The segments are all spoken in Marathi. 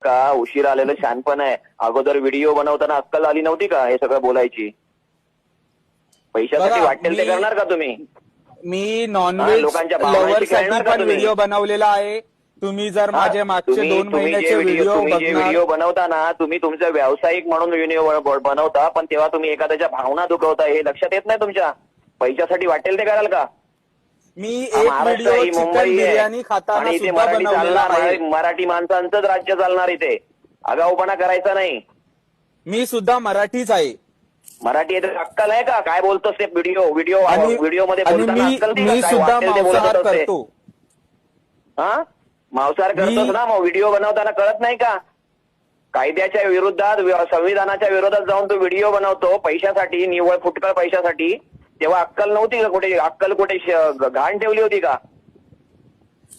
का उशीर आलेलं शहाणपण आहे. अगोदर व्हिडिओ बनवताना अक्कल आली नव्हती का हे सगळं बोलायची? पैशासाठी बघा, वाटेल ते करणार का तुम्ही? मी नॉनव्हेज लोकांच्या भावनांशी लव्हर खेळणार साठी का पण तुम्ही? व्हिडिओ बनवलेला आहे. तुम्ही जर माझे मागचे तुम्ही 2 महिन्याचे व्हिडिओ तुम्ही जे बघणार. व्हिडिओ बनवता ना, तुम्ही तुमचं व्यावसायिक म्हणून व्हिडिओ बनवता, पण तेव्हा तुम्ही एखाद्याच्या भावना दुखवता हे लक्षात येत नाही तुमच्या. पैशासाठी वाटेल ते कराल का? मी एक महाराष्ट्र व्हिडिओ ही चिकन मुंबई आहे बिर्याणी खाताना आणि इथे सुद्धा मराठी बनवलेला चालणार, आहे. मराठी माणसांचंच राज्य चालणार इथे. आगाऊपणा करायचा नाही. मी सुद्धा मराठीच आहे. मराठी आहे तर अक्कल आहे का? काय बोलतोस ते व्हिडिओ आणि मध्ये आणि बोलताना मी अक्कल नाही मी का? काय सुद्धा वाटेल ते बोलत मांसाहार असते. करतो. हा, मांसाहार करतोस ना, मग व्हिडिओ बनवताना कळत नाही का? कायद्याच्या विरोधात, संविधानाच्या विरोधात जाऊन तो व्हिडिओ बनवतो पैशासाठी, निव्वळ फुटकळ पैशासाठी. तेव्हा अक्कल नव्हती का? कुठे अक्कल, कुठे घाण ठेवली होती का?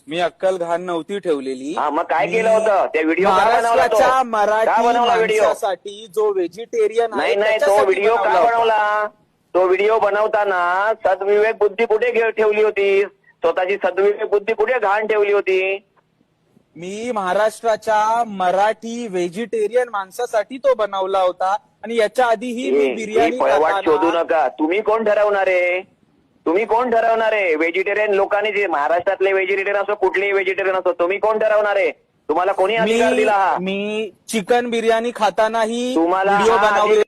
मी अक्कल घाण नव्हती ठेवलेली. हा, मग काय केलं होतं? त्या व्हिडिओ का बनवला तो? महाराष्ट्राच्या का मराठी बनवला व्हिडिओ? माणसासाठी जो व्हेजिटेरियन आहे नाही, तो त्याच्यासाठी व्हिडिओ का बनवला होता. बनवला? तो व्हिडिओ बनवताना सद्विवेक बुद्धी कुठे ठेवली होती? स्वतःची सद्विवेक बुद्धी कुठे घाण ठेवली होती? मी महाराष्ट्राच्या मराठी व्हेजिटेरियन माणसासाठी तो बनवला होता. आणि याच्या आधीही मी बिर्याणी पळवाट शोधू खाताना नका. तुम्ही कोण ठरवणार आहे? तुम्ही कोण ठरवणार आहे? व्हेजिटेरियन लोकांनी, जे महाराष्ट्रातले व्हेजिटेरियन असो, कुठलेही व्हेजिटेरियन असो, तुम्ही कोण ठरवणार आहे? तुम्हाला कोणी अधिकार दिला हा? मी चिकन बिर्याणी खातानाही तुम्हाला व्हिडिओ हा बनवले.